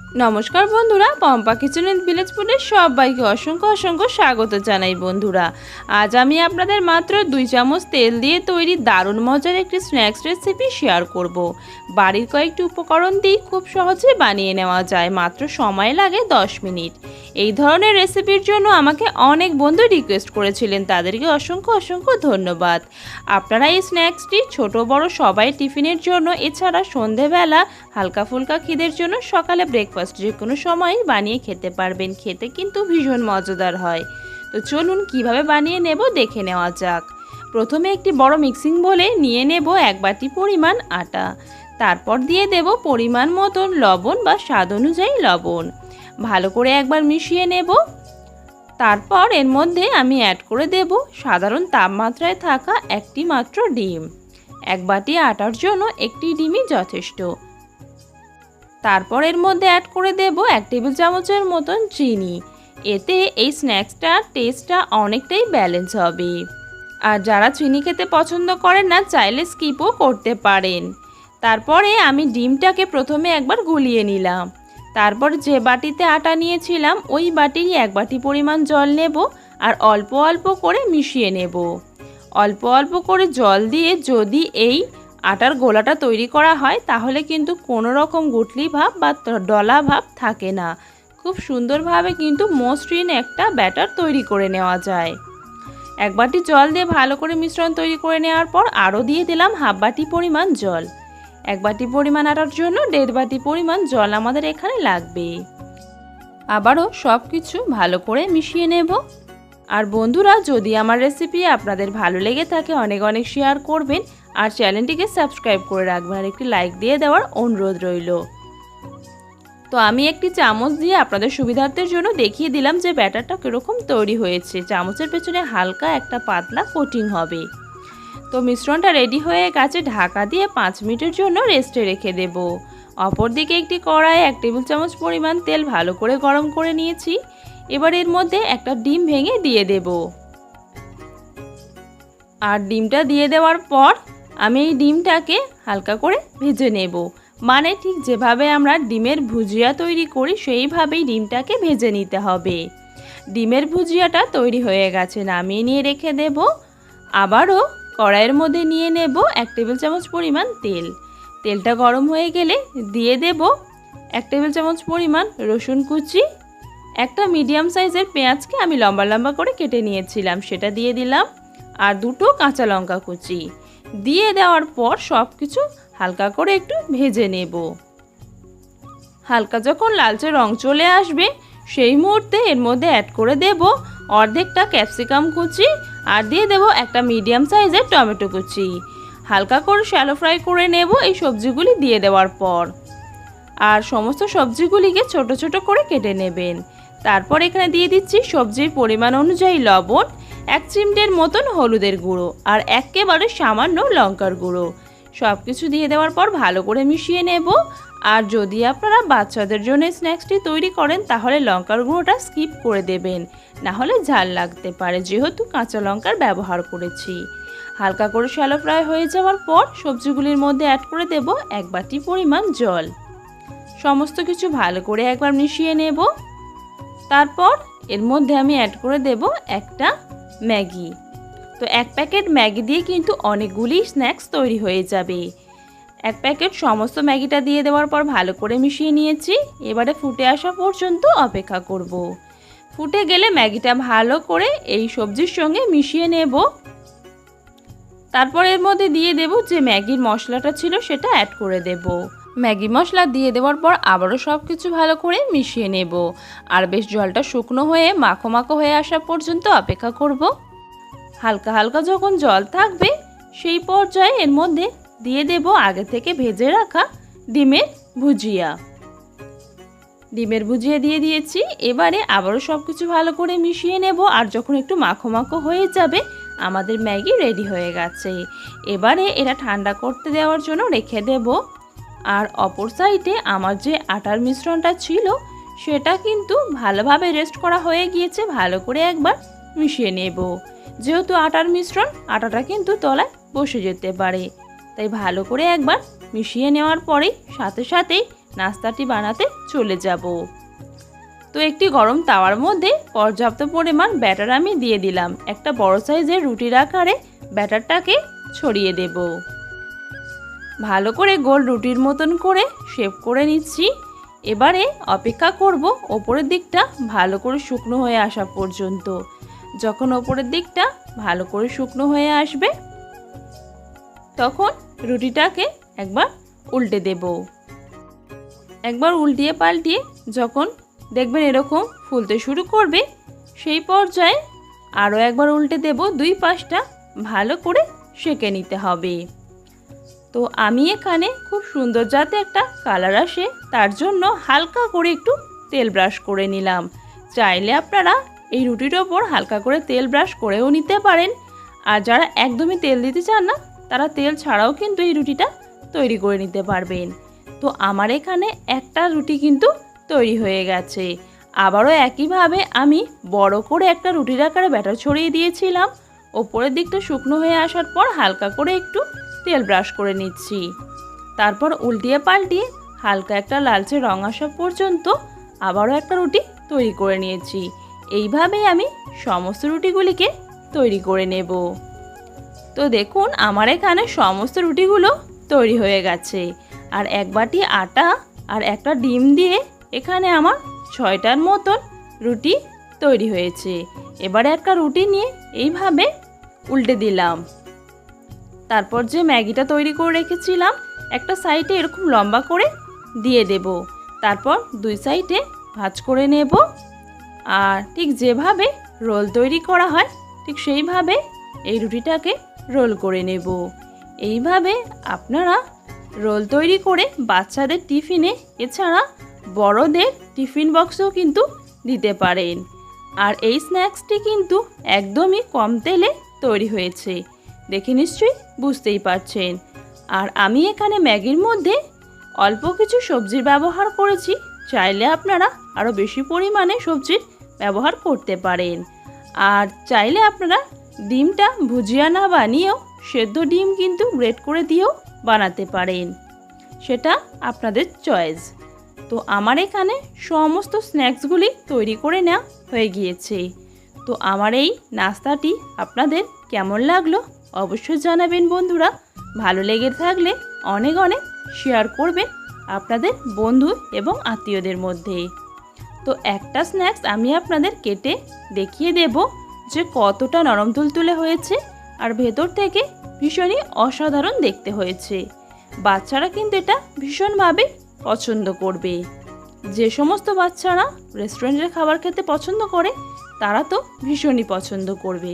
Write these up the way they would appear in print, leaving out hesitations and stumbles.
নমস্কার বন্ধুরা, Pampa kitchen with village ফুডে সবাইকে অসংখ্য অসংখ্য স্বাগত জানাই। বন্ধুরা, আজ আমি আপনাদের মাত্র 2 চামচ তেল দিয়ে তৈরি দারুণ মজার একটি স্ন্যাক্স রেসিপি শেয়ার করব। বাড়ির কয়েকটি উপকরণ দিয়ে খুব সহজে বানিয়ে নেওয়া যায়, মাত্র সময় লাগে 10 মিনিট। এই ধরনের রেসিপির জন্য আমাকে অনেক বন্ধু রিকোয়েস্ট করেছিলেন, তাদেরকে অসংখ্য অসংখ্য ধন্যবাদ। আপনারা এই স্ন্যাক্সটি ছোট বড় সবাই টিফিনের জন্য, এছাড়া সন্ধেবেলা হালকা ফুলকা খিদের জন্য, সকালে ব্রেকফাস্ট যে কোনো সময়ই বানিয়ে খেতে পারবেন। খেতে কিন্তু ভীষণ মজাদার হয়। তো চলুন কিভাবে বানিয়ে নেব দেখে নেওয়া যাক। প্রথমে একটি বড় মিক্সিং বোলে নিয়ে নেব 1 বাটি পরিমাণ আটা। তারপর দিয়ে দেব পরিমাণ মতন লবণ বা স্বাদ অনুযায়ী লবণ। ভালো করে একবার মিশিয়ে নেব। তারপর এর মধ্যে আমি অ্যাড করে দেব সাধারণ তাপমাত্রায় থাকা একটি মাত্র ডিম। 1 বাটি আটার জন্য একটি ডিমই যথেষ্ট। তারপর এর মধ্যে অ্যাড করে দেব 1 টেবিল চামচের মতন চিনি। এতে এই স্ন্যাক্সটার টেস্টটা অনেকটাই ব্যালেন্স হবে। আর যারা চিনি খেতে পছন্দ করেন না, চাইলে স্কিপও করতে পারেন। তারপরে আমি ডিমটাকে প্রথমে একবার গুলিয়ে নিলাম। তারপর যে বাটিতে আটা নিয়েছিলাম ওই বাটিরই 1 বাটি পরিমাণ জল নেব আর অল্প অল্প করে মিশিয়ে নেব। অল্প অল্প করে জল দিয়ে যদি এই আটার গোলাটা তৈরি করা হয় তাহলে কিন্তু কোনো রকম গুটলি ভাব বা ডলা ভাব থাকে না। খুব সুন্দরভাবে কিন্তু মসৃণ একটা ব্যাটার তৈরি করে নেওয়া যায়। 1 বাটি জল দিয়ে ভালো করে মিশ্রণ তৈরি করে নেওয়ার পর আরও দিয়ে দিলাম 1/2 বাটি পরিমাণ জল। 1 বাটি পরিমাণ আটার জন্য 1.5 বাটি পরিমাণ জল আমাদের এখানে লাগবে। আবারও সব কিছু ভালো করে মিশিয়ে নেব। আর বন্ধুরা, যদি আমার রেসিপি আপনাদের ভালো লেগে থাকে অনেক অনেক শেয়ার করবেন আর চ্যানেলটিকে সাবস্ক্রাইব করে রাখবেন আর একটি লাইক দিয়ে দেওয়ার অনুরোধ রইল। তো আমি একটি চামচ দিয়ে আপনাদের সুবিধার্থের জন্য দেখিয়ে দিলাম যে ব্যাটারটা কীরকম তৈরি হয়েছে। চামচের পেছনে হালকা একটা পাতলা কোটিং হবে। তো মিশ্রণটা রেডি হয়ে গেছে। ঢাকা দিয়ে 5 মিনিটের জন্য রেস্টে রেখে দেব। অপরদিকে একটি কড়াইয়ে 1 টেবিল চামচ পরিমাণ তেল ভালো করে গরম করে নিয়েছি। এবার এর মধ্যে একটা ডিম ভেঙে দিয়ে দেব। আর ডিমটা দিয়ে দেওয়ার পর আমি এই ডিমটাকে হালকা করে ভেজে নেব। মানে ঠিক যেভাবে আমরা ডিমের ভুজিয়া তৈরি করি সেইভাবেই ডিমটাকে ভেজে নিতে হবে। ডিমের ভুজিয়াটা তৈরি হয়ে গেছে, নামিয়ে নিয়ে রেখে দেব। আবারও কড়াইয়ের মধ্যে নিয়ে নেব 1 টেবিল চামচ পরিমাণ তেল। তেলটা গরম হয়ে গেলে দিয়ে দেব 1 টেবিল চামচ পরিমাণ রসুন কুচি। একটা মিডিয়াম সাইজের পেঁয়াজকে আমি লম্বা লম্বা করে কেটে নিয়েছিলাম, সেটা দিয়ে দিলাম। আর 2টো কাঁচা লঙ্কা কুচি দিয়ে দেওয়ার পর সব কিছু হালকা করে একটু ভেজে নেব। হালকা যখন লালচে রং চলে আসবে সেই মুহূর্তে এর মধ্যে অ্যাড করে দেব অর্ধেকটা ক্যাপসিকাম কুচি আর দিয়ে দেব একটা মিডিয়াম সাইজের টমেটো কুচি। হালকা করে শ্যালো ফ্রাই করে নেব এই সবজিগুলি দিয়ে দেওয়ার পর। আর সমস্ত সবজিগুলিকে ছোট ছোট করে কেটে নেবেন। তারপর এখানে দিয়ে দিচ্ছি সবজির পরিমাণ অনুযায়ী লবণ, 1 চিমটের মতন হলুদের গুঁড়ো আর একেবারে সামান্য লঙ্কার গুঁড়ো। সব কিছু দিয়ে দেওয়ার পর ভালো করে মিশিয়ে নেব। আর যদি আপনারা বাচ্চাদের জন্য স্ন্যাক্সটি তৈরি করেন তাহলে লঙ্কার গুঁড়োটা স্কিপ করে দেবেন, না হলে ঝাল লাগতে পারে, যেহেতু কাঁচা লঙ্কার ব্যবহার করেছি। হালকা করে শ্যালো ফ্রাই হয়ে যাওয়ার পর সবজিগুলির মধ্যে অ্যাড করে দেব 1 বাটি পরিমাণ জল। সমস্ত কিছু ভালো করে একবার মিশিয়ে নেব। তারপর এর মধ্যে আমি অ্যাড করে দেব একটা ম্যাগি। তো 1 প্যাকেট ম্যাগি দিয়ে কিন্তু অনেকগুলি স্ন্যাক্স তৈরি হয়ে যাবে। 1 প্যাকেট সমস্ত ম্যাগিটা দিয়ে দেওয়ার পর ভালো করে মিশিয়ে নিয়েছি। এবারে ফুটে আসা পর্যন্ত অপেক্ষা করব। ফুটে গেলে ম্যাগিটা ভালো করে এই সবজির সঙ্গে মিশিয়ে নেব। তারপর এর মধ্যে দিয়ে দেব যে ম্যাগির মশলাটা ছিল সেটা অ্যাড করে দেব। ম্যাগি মশলা দিয়ে দেওয়ার পর আবারও সব কিছু ভালো করে মিশিয়ে নেব। আর বেশ জলটা শুকনো হয়ে মাখো মাখো হয়ে আসা পর্যন্ত অপেক্ষা করব। হালকা হালকা যখন জল থাকবে সেই পর্যায়ে এর মধ্যে দিয়ে দেব আগে থেকে ভেজে রাখা ডিমের ভুজিয়া। ডিমের ভুজিয়া দিয়ে দিয়েছি। এবারে আবারও সব কিছু ভালো করে মিশিয়ে নেব। আর যখন একটু মাখো মাখো হয়ে যাবে আমাদের ম্যাগি রেডি হয়ে গেছে। এবারে এটা ঠান্ডা করতে দেওয়ার জন্য রেখে দেব। আর অপর সাইডে আমার যে আটার মিশ্রণটা ছিল সেটা কিন্তু ভালোভাবে রেস্ট করা হয়ে গিয়েছে। ভালো করে একবার মিশিয়ে নেব। যেহেতু আটার মিশ্রণ, আটাটা কিন্তু তলায় বসে যেতে পারে, তাই ভালো করে একবার মিশিয়ে নেওয়ার পরেই সাথে সাথেই নাস্তাটি বানাতে চলে যাব। তো একটি গরম তাওয়ার মধ্যে পর্যাপ্ত পরিমাণ ব্যাটার আমি দিয়ে দিলাম। একটা বড় সাইজের রুটির আকারে ব্যাটারটাকে ছড়িয়ে দেব। ভালো করে গোল রুটির মতন করে শেপ করে নিচ্ছি। এবারে অপেক্ষা করব ওপরের দিকটা ভালো করে শুকনো হয়ে আসা পর্যন্ত। যখন ওপরের দিকটা ভালো করে শুকনো হয়ে আসবে তখন রুটিটাকে একবার উল্টে দেব। একবার উল্টিয়ে পাল্টিয়ে যখন দেখবেন এরকম ফুলতে শুরু করবে সেই পর্যায়ে আরও একবার উল্টে দেব। দুই পাশটা ভালো করে সেঁকে নিতে হবে। তো আমি এখানে খুব সুন্দর যাতে একটা কালার আসে তার জন্য হালকা করে একটু তেল ব্রাশ করে নিলাম। চাইলে আপনারা এই রুটির ওপর হালকা করে তেল ব্রাশ করেও নিতে পারেন। আর যারা একদমই তেল দিতে চান না তারা তেল ছাড়াও কিন্তু এই রুটিটা তৈরি করে নিতে পারবেন। তো আমার এখানে একটা রুটি কিন্তু তৈরি হয়ে গেছে। আবারও একইভাবে আমি বড় করে একটা রুটির আকারে ব্যাটার ছড়িয়ে দিয়েছিলাম। ওপরের দিকটা শুকনো হয়ে আসার পর হালকা করে একটু তেল ব্রাশ করে নিচ্ছি। তারপর উল্টিয়ে পাল্টিয়ে হালকা একটা লালচে রং আসা পর্যন্ত আবারও একটা রুটি তৈরি করে নিয়েছি। এইভাবেই আমি সমস্ত রুটিগুলিকে তৈরি করে নেব। তো দেখুন আমার এখানে সমস্ত রুটিগুলো তৈরি হয়ে গেছে। আর এক বাটি আটা আর একটা ডিম দিয়ে এখানে আমার 6টার মতন রুটি তৈরি হয়েছে। এবারে একটা রুটি নিয়ে এইভাবে উল্টে দিলাম। তারপর যে ম্যাগিটা তৈরি করে রেখেছিলাম একটা সাইডে এরকম লম্বা করে দিয়ে দেব। তারপর দুই সাইডে ভাঁজ করে নেব। আর ঠিক যেভাবে রোল তৈরি করা হয় ঠিক সেইভাবে এই রুটিটাকে রোল করে নেব। এইভাবে আপনারা রোল তৈরি করে বাচ্চাদের টিফিনে এছাড়া বড়দের টিফিন বক্সেও কিন্তু দিতে পারেন। আর এই স্ন্যাক্সটি কিন্তু একদমই কম তেলে তৈরি হয়েছে, দেখে নিশ্চয়ই বুঝতেই পারছেন। আর আমি এখানে ম্যাগির মধ্যে অল্প কিছু সবজির ব্যবহার করেছি। চাইলে আপনারা আরও বেশি পরিমাণে সবজির ব্যবহার করতে পারেন। আর চাইলে আপনারা ডিমটা ভুজিয়া না বানিয়েও সেদ্ধ ডিম কিন্তু গ্রেট করে দিয়েও বানাতে পারেন, সেটা আপনাদের চয়েস। তো আমার এখানে সমস্ত স্ন্যাক্সগুলি তৈরি করে নেওয়া হয়ে গিয়েছে। তো আমার এই নাস্তাটি আপনাদের কেমন লাগলো অবশ্যই জানাবেন বন্ধুরা। ভালো লেগে থাকলে অনেক অনেক শেয়ার করবেন আপনাদের বন্ধু এবং আত্মীয়দের মধ্যে। তো একটা স্ন্যাক্স আমি আপনাদের কেটে দেখিয়ে দেব যে কতটা নরম তুলতুলে হয়েছে আর ভেতর থেকে ভীষণই অসাধারণ দেখতে হয়েছে। বাচ্চারা কিন্তু এটা ভীষণভাবে পছন্দ করবে। যে সমস্ত বাচ্চারা রেস্টুরেন্টের খাবার খেতে পছন্দ করে তারা তো ভীষণই পছন্দ করবে।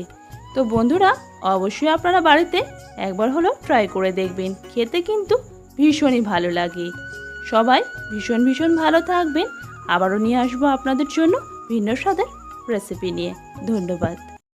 তো বন্ধুরা অবশ্যই আপনারা বাড়িতে একবার হলেও ট্রাই করে দেখবেন, খেতে কিন্তু ভীষণই ভালো লাগে। সবাই ভীষণ ভালো থাকবেন। আবারও নিয়ে আসবো আপনাদের জন্য ভিন্ন স্বাদের রেসিপি নিয়ে। ধন্যবাদ।